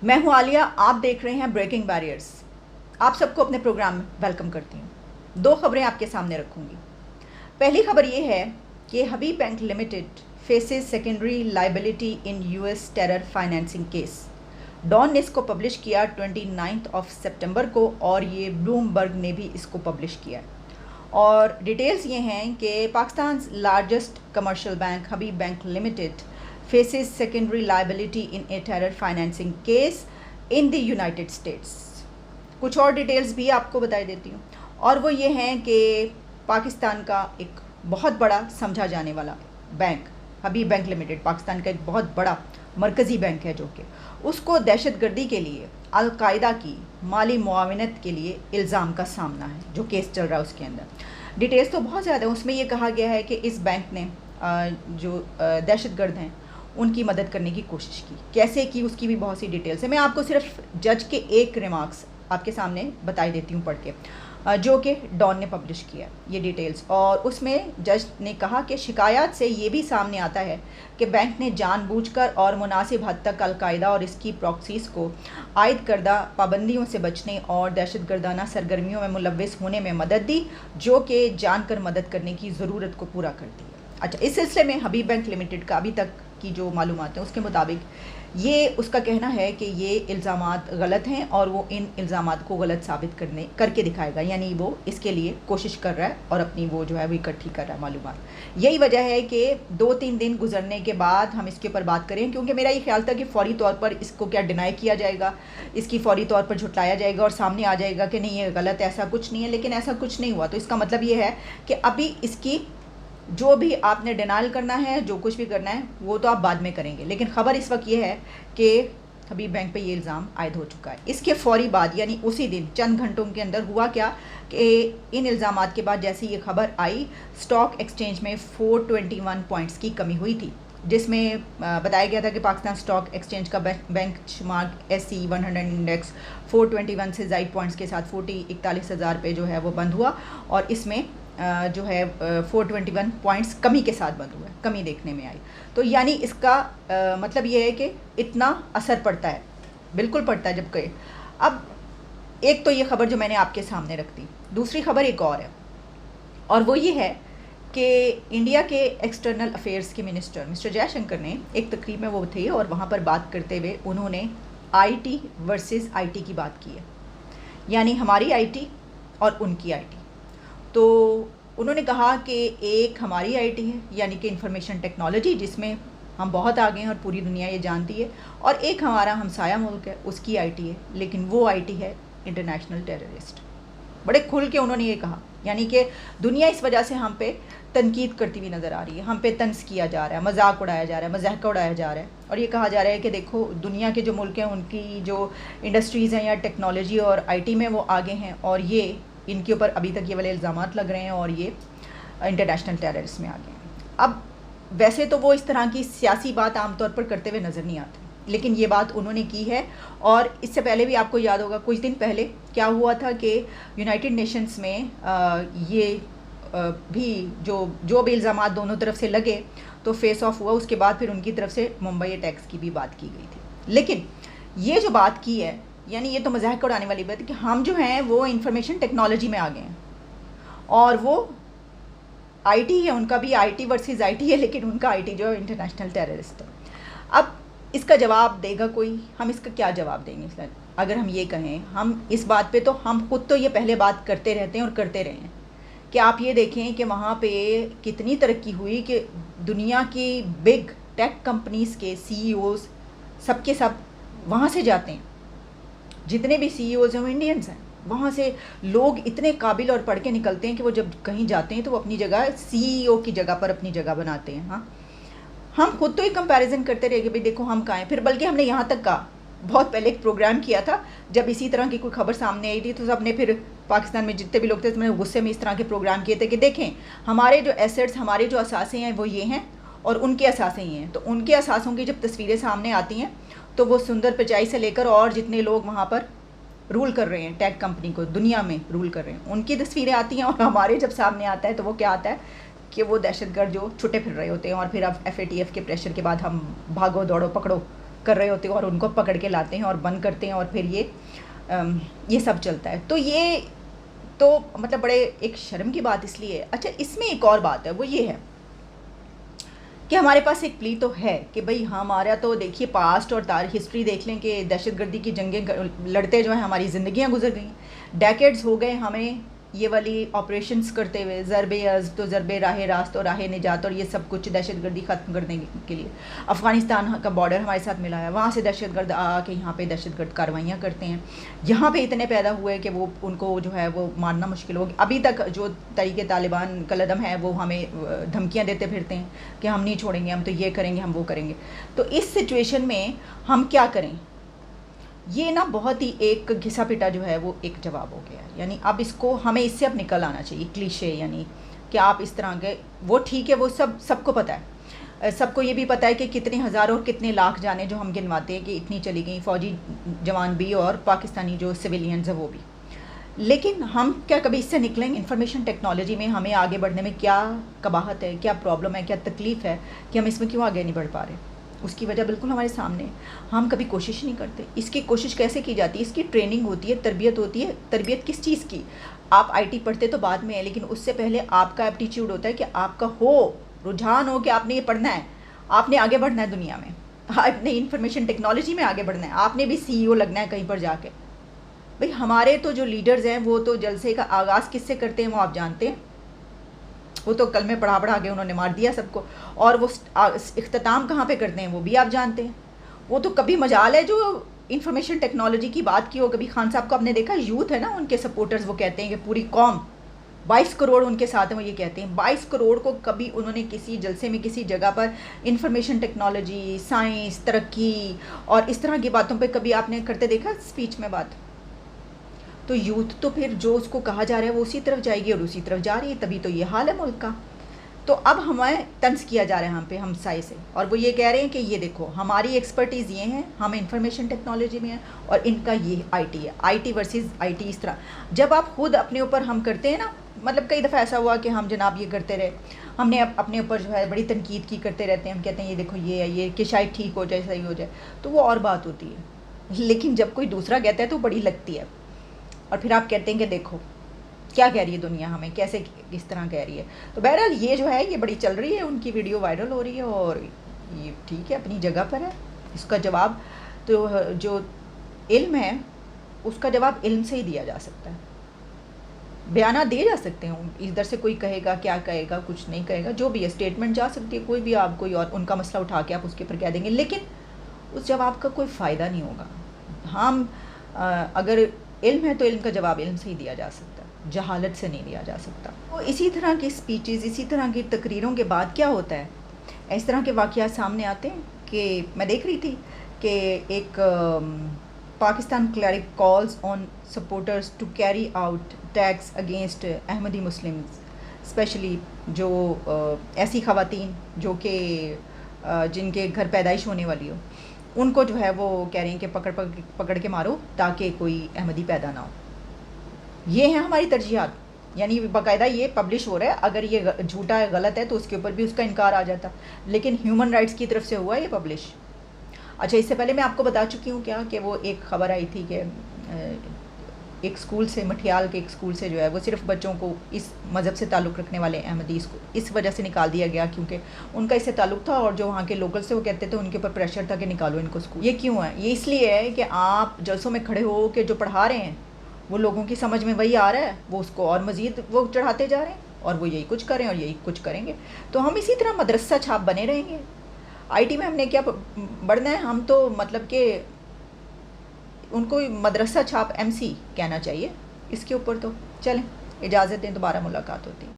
میں ہوں عالیہ، آپ دیکھ رہے ہیں بریکنگ بیریئرز۔ آپ سب کو اپنے پروگرام میں ویلکم کرتی ہوں۔ 2 خبریں آپ کے سامنے رکھوں گی۔ پہلی خبر یہ ہے کہ Habib bank limited faces secondary liability in US terror financing case. Dawn نے اس کو پبلش کیا 29 سپٹمبر کو، اور یہ بلومبرگ نے بھی اس کو پبلش کیا۔ اور ڈیٹیلز یہ ہیں کہ Pakistan largest commercial bank Habib bank limited faces secondary liability in a terror financing case in the United States۔ کچھ اور ڈیٹیلز بھی آپ کو بتائی دیتی ہوں، اور وہ یہ ہیں کہ پاکستان کا ایک بہت بڑا سمجھا جانے والا bank Habib bank limited, Pakistan کا ایک بہت بڑا مرکزی بینک ہے، جو کہ اس کو دہشت گردی کے لیے القاعدہ کی مالی معاونت کے لیے الزام کا سامنا ہے، جو کیس چل رہا ہے اس کے اندر۔ ڈیٹیلز تو بہت زیادہ ہیں، اس میں یہ کہا گیا ہے کہ اس بینک نے جو دہشت گرد ہیں ان کی مدد کرنے کی کوشش کی۔ کیسے کی، اس کی بھی بہت سی ڈیٹیلز ہیں۔ میں آپ کو صرف جج کے ایک ریمارکس آپ کے سامنے بتائی دیتی ہوں پڑھ کے، جو کہ ڈان نے پبلش کیا یہ ڈیٹیلز۔ اور اس میں جج نے کہا کہ شکایات سے یہ بھی سامنے آتا ہے کہ بینک نے جان بوجھ کر اور مناسب حد تک القاعدہ اور اس کی پراکسیز کو عائد کردہ پابندیوں سے بچنے اور دہشت گردانہ سرگرمیوں میں ملوث ہونے میں مدد دی، جو کہ جان کر مدد کرنے کی ضرورت کو پورا کرتی ہے۔ اچھا، اس سلسلے میں حبیب بینک لمیٹڈ کا ابھی تک کی جو معلومات ہیں اس کے مطابق یہ اس کا کہنا ہے کہ یہ الزامات غلط ہیں، اور وہ ان الزامات کو غلط ثابت کر کے دکھائے گا، یعنی وہ اس کے لیے کوشش کر رہا ہے اور اپنی وہ جو ہے وہ اکٹھی کر رہا ہے معلومات۔ یہی وجہ ہے کہ 2-3 دن گزرنے کے بعد ہم اس کے اوپر بات کریں، کیونکہ میرا یہ خیال تھا کہ فوری طور پر اس کو کیا ڈینائی کیا جائے گا، اس کی فوری طور پر جھٹلایا جائے گا اور سامنے آ جائے گا کہ نہیں یہ غلط ہے، ایسا کچھ نہیں ہے۔ لیکن ایسا کچھ نہیں ہوا، تو اس کا مطلب یہ ہے کہ ابھی اس کی جو بھی آپ نے ڈینائل کرنا ہے، جو کچھ بھی کرنا ہے، وہ تو آپ بعد میں کریں گے۔ لیکن خبر اس وقت یہ ہے کہ حبیب بینک پہ یہ الزام عائد ہو چکا ہے۔ اس کے فوری بعد، یعنی اسی دن چند گھنٹوں کے اندر ہوا کیا کہ ان الزامات کے بعد جیسے یہ خبر آئی، اسٹاک ایکسچینج میں 421 پوائنٹس کی کمی ہوئی تھی، جس میں بتایا گیا تھا کہ پاکستان اسٹاک ایکسچینج کا بینچ مارک SE 100 انڈیکس 421 سے زائد پوائنٹس کے ساتھ 41,000 پہ جو ہے وہ بند ہوا، اور اس میں جو ہے 421 پوائنٹس کمی کے ساتھ بند ہوا ہے، کمی دیکھنے میں آئی۔ تو یعنی اس کا مطلب یہ ہے کہ اتنا اثر پڑتا ہے، بالکل پڑتا ہے۔ جب کہ اب ایک تو یہ خبر جو میں نے آپ کے سامنے رکھ دی، دوسری خبر ایک اور ہے، اور وہ یہ ہے کہ انڈیا کے ایکسٹرنل افیئرز کے منسٹر مسٹر جے شنکر نے ایک تقریب میں وہ تھے، اور وہاں پر بات کرتے ہوئے انہوں نے IT ورسز IT کی بات کی ہے، یعنی ہماری IT اور ان کی IT۔ تو انہوں نے کہا کہ ایک ہماری IT ہے، یعنی کہ انفارمیشن ٹیکنالوجی، جس میں ہم بہت آگے ہیں اور پوری دنیا یہ جانتی ہے، اور ایک ہمارا ہمسایہ ملک ہے، اس کی IT ہے، لیکن وہ IT ہے انٹرنیشنل ٹیررسٹ۔ بڑے کھل کے انہوں نے یہ کہا، یعنی کہ دنیا اس وجہ سے ہم پہ تنقید کرتی ہوئی نظر آ رہی ہے، ہم پہ طنز کیا جا رہا ہے، مذاق اڑایا جا رہا ہے، مضحکہ اڑایا جا رہا ہے، اور یہ کہا جا رہا ہے کہ دیکھو دنیا کے جو ملک ہیں ان کی جو انڈسٹریز ہیں یا ٹیکنالوجی اور IT میں وہ آگے ہیں، اور یہ ان کے اوپر ابھی تک یہ والے الزامات لگ رہے ہیں، اور یہ انٹرنیشنل ٹیررسٹ میں آگے ہیں۔ اب ویسے تو وہ اس طرح کی سیاسی بات عام طور پر کرتے ہوئے نظر نہیں آتے، لیکن یہ بات انہوں نے کی ہے۔ اور اس سے پہلے بھی آپ کو یاد ہوگا کچھ دن پہلے کیا ہوا تھا کہ یونائٹڈ نیشنز میں یہ بھی جو بھی الزامات دونوں طرف سے لگے تو فیس آف ہوا، اس کے بعد پھر ان کی طرف سے ممبئی اٹیکس کی بھی بات کی گئی تھی۔ لیکن یہ جو بات کی ہے، یعنی یہ تو مذاق اڑانے والی بات ہے کہ ہم جو ہیں وہ انفارمیشن ٹیکنالوجی میں آگے ہیں، اور وہ IT ہے، ان کا بھی IT ورسز IT ہے، لیکن ان کا IT جو ہے انٹرنیشنل ٹیررسٹ ہے۔ اب اس کا جواب دے گا کوئی؟ ہم اس کا کیا جواب دیں گے اگر ہم یہ کہیں؟ ہم اس بات پہ تو ہم خود تو یہ پہلے بات کرتے رہتے ہیں اور کرتے رہے ہیں کہ آپ یہ دیکھیں کہ وہاں پہ کتنی ترقی ہوئی کہ دنیا کی بگ ٹیک کمپنیز کے CEOs سب کے سب وہاں سے جاتے ہیں، جتنے بھی CEOs ہیں وہ انڈینز ہیں۔ وہاں سے لوگ اتنے قابل اور پڑھ کے نکلتے ہیں کہ وہ جب کہیں جاتے ہیں تو وہ اپنی جگہ CEO کی جگہ پر اپنی جگہ بناتے ہیں۔ ہاں، ہم خود تو ہی کمپیریزن کرتے رہے کہ بھئی دیکھو ہم کہاں ہیں، پھر بلکہ ہم نے یہاں تک کہا، بہت پہلے ایک پروگرام کیا تھا جب اسی طرح کی کوئی خبر سامنے آئی تھی، تو سب نے پھر پاکستان میں جتنے بھی لوگ تھے تو میں نے غصے میں اس طرح کے پروگرام کیے تھے کہ دیکھیں ہمارے جو ایسٹس، ہمارے جو اثاثے ہیں وہ یہ ہیں، اور ان کے اثاثے یہ ہیں۔ تو ان کے اثاثوں کی جب تصویریں سامنے آتی ہیں تو وہ سندر پچائی سے لے کر اور جتنے لوگ وہاں پر رول کر رہے ہیں ٹیک کمپنی کو دنیا میں رول کر رہے ہیں، ان کی تصویریں آتی ہیں، اور ہمارے جب سامنے آتا ہے تو وہ کیا آتا ہے کہ وہ دہشت گرد جو چھٹے پھر رہے ہوتے ہیں، اور پھر اب FATF کے پریشر کے بعد ہم بھاگو دوڑو پکڑو کر رہے ہوتے ہیں اور ان کو پکڑ کے لاتے ہیں اور بند کرتے ہیں اور پھر یہ سب چلتا ہے. تو یہ تو مطلب بڑے ایک شرم کی بات اس لیے ہے. اچھا اس میں ایک اور بات ہے، وہ یہ ہے کہ ہمارے پاس ایک پلی تو ہے کہ بھئی ہمارا تو دیکھیے پاسٹ اور تاریخ ہسٹری دیکھ لیں کہ دہشت گردی کی جنگیں لڑتے جو ہیں ہماری زندگیاں گزر گئیں، ڈیکیڈز ہو گئے ہمیں یہ والی آپریشنز کرتے ہوئے، ضرب ازد تو ضرب راہ راست اور راہ نجات اور یہ سب کچھ دہشت گردی ختم کرنے کے لیے. افغانستان کا بارڈر ہمارے ساتھ ملا ہے، وہاں سے دہشت گرد آ کے یہاں پہ دہشت گرد کارروائیاں کرتے ہیں. یہاں پہ اتنے پیدا ہوئے کہ وہ ان کو جو ہے وہ مارنا مشکل ہو گیا. ابھی تک جو طریقے طالبان کا قدم ہے وہ ہمیں دھمکیاں دیتے پھرتے ہیں کہ ہم نہیں چھوڑیں گے، ہم تو یہ کریں گے، ہم وہ کریں گے. تو اس سچویشن میں ہم کیا کریں؟ یہ نا بہت ہی ایک گھسا پٹا جو ہے وہ ایک جواب ہو گیا ہے. یعنی اب اس کو ہمیں اس سے اب نکل آنا چاہیے. کلیشے یعنی کہ آپ اس طرح کے وہ ٹھیک ہے، وہ سب کو پتہ ہے، سب کو یہ بھی پتہ ہے کہ کتنے ہزاروں اور کتنے لاکھ جانیں جو ہم گنواتے ہیں کہ اتنی چلی گئیں، فوجی جوان بھی اور پاکستانی جو سویلینز ہیں وہ بھی. لیکن ہم کیا کبھی اس سے نکلیں؟ انفارمیشن ٹیکنالوجی میں ہمیں آگے بڑھنے میں کیا قباحت ہے، کیا پرابلم ہے، کیا تکلیف ہے کہ ہم اس میں کیوں آگے نہیں بڑھ پا رہے؟ اس کی وجہ بالکل ہمارے سامنے ہے. ہم کبھی کوشش نہیں کرتے. اس کی کوشش کیسے کی جاتی ہے؟ اس کی ٹریننگ ہوتی ہے، تربیت ہوتی ہے. تربیت کس چیز کی؟ آپ آئی ٹی پڑھتے تو بعد میں ہے، لیکن اس سے پہلے آپ کا ایپٹیچیوڈ ہوتا ہے کہ آپ کا رجحان ہو کہ آپ نے یہ پڑھنا ہے، آپ نے آگے بڑھنا ہے دنیا میں، آپ نے انفارمیشن ٹیکنالوجی میں آگے بڑھنا ہے، آپ نے بھی CEO لگنا ہے کہیں پر جا کے. بھئی ہمارے تو جو لیڈرز ہیں وہ تو جلسے کا آغاز کس سے کرتے ہیں وہ آپ جانتے ہیں. وہ تو کلمے پڑھا کے انہوں نے مار دیا سب کو. اور وہ اختتام کہاں پہ کرتے ہیں وہ بھی آپ جانتے ہیں. وہ تو کبھی مجال ہے جو انفارمیشن ٹیکنالوجی کی بات کی ہو. کبھی خان صاحب کو آپ نے دیکھا، یوتھ ہے نا ان کے سپورٹرز، وہ کہتے ہیں کہ پوری قوم 22 کروڑ ان کے ساتھ ہیں، وہ یہ کہتے ہیں 22 کروڑ کو کبھی انہوں نے کسی جلسے میں کسی جگہ پر انفارمیشن ٹیکنالوجی، سائنس، ترقی اور اس طرح کی باتوں پہ کبھی آپ نے کرتے دیکھا اسپیچ میں بات؟ تو یوتھ تو پھر جو اس کو کہا جا رہا ہے وہ اسی طرف جائے گی اور اسی طرف جا رہی ہے. تبھی تو یہ حال ہے ملک کا. تو اب ہمیں طنز کیا جا رہا ہے ہم پہ ہمسائے سے، اور وہ یہ کہہ رہے ہیں کہ یہ دیکھو ہماری ایکسپرٹیز یہ ہیں، ہم انفارمیشن ٹیکنالوجی میں ہیں اور ان کا یہ آئی ٹی ہے. I T versus I T. اس طرح جب آپ خود اپنے اوپر ہم کرتے ہیں نا، مطلب کئی دفعہ ایسا ہوا کہ ہم جناب یہ کرتے رہے، ہم نے اپنے اوپر جو ہے بڑی تنقید کی کرتے رہتے ہیں. ہم کہتے ہیں یہ دیکھو یہ ہے، یہ کہ شاید ٹھیک ہو جائے، صحیح ہو جائے، تو وہ اور بات ہوتی ہے. لیکن جب کوئی دوسرا کہتا ہے تو بڑی لگتی ہے. اور پھر آپ کہتے ہیں کہ دیکھو کیا کہہ رہی ہے دنیا ہمیں، کیسے کس طرح کہہ رہی ہے. تو بہرحال یہ جو ہے یہ بڑی چل رہی ہے، ان کی ویڈیو وائرل ہو رہی ہے اور یہ ٹھیک ہے، اپنی جگہ پر ہے. اس کا جواب تو جو علم ہے اس کا جواب علم سے ہی دیا جا سکتا ہے. بیانات دیے جا سکتے ہیں، ادھر سے کوئی کہے گا کیا کہے گا، کچھ نہیں کہے گا، جو بھی ہے اسٹیٹمنٹ جا سکتی ہے، کوئی بھی آپ کوئی اور ان کا مسئلہ اٹھا کے آپ اس کے اوپر کہہ دیں گے، لیکن اس جواب کا کوئی فائدہ نہیں ہوگا. ہم اگر علم ہے تو علم کا جواب علم سے ہی دیا جا سکتا ہے، جہالت سے نہیں دیا جا سکتا. تو اسی طرح کی سپیچز، اسی طرح کی تقریروں کے بعد کیا ہوتا ہے؟ اس طرح کے واقعات سامنے آتے ہیں کہ میں دیکھ رہی تھی کہ ایک Pakistan cleric calls on supporters to carry out attacks against Ahmadi Muslims, especially جو ایسی خواتین جو کہ جن کے گھر پیدائش ہونے والی ہو، ان کو جو ہے وہ کہہ رہے ہیں کہ پکڑ کے مارو تاکہ کوئی احمدی پیدا نہ ہو. یہ ہیں ہماری ترجیحات. یعنی باقاعدہ یہ پبلش ہو رہا ہے. اگر یہ جھوٹا ہے، غلط ہے، تو اس کے اوپر بھی اس کا انکار آ جاتا، لیکن ہیومن رائٹس کی طرف سے ہوا یہ پبلش. اچھا اس سے پہلے میں آپ کو بتا چکی ہوں کیا کہ وہ ایک خبر آئی تھی کہ ایک اسکول سے، مٹھیال کے ایک اسکول سے جو ہے وہ صرف بچوں کو اس مذہب سے تعلق رکھنے والے احمدیز کو اس وجہ سے نکال دیا گیا کیونکہ ان کا اس سے تعلق تھا، اور جو وہاں کے لوکل سے وہ کہتے تھے ان کے اوپر پریشر تھا کہ نکالو ان کو اسکول. یہ کیوں ہے؟ یہ اس لیے ہے کہ آپ جلسوں میں کھڑے ہو کے جو پڑھا رہے ہیں وہ لوگوں کی سمجھ میں وہی آ رہا ہے، وہ اس کو اور مزید وہ چڑھاتے جا رہے ہیں اور وہ یہی کچھ کریں اور یہی کچھ کریں گے. تو ہم اسی طرح مدرسہ چھاپ بنے رہیں گے. آئی ٹی میں ہم نے کیا بڑھنا ہے؟ ہم تو مطلب کہ ان کو مدرسہ چھاپ MC کہنا چاہیے. اس کے اوپر تو چلیں اجازت دیں، دوبارہ ملاقات ہوتی ہے.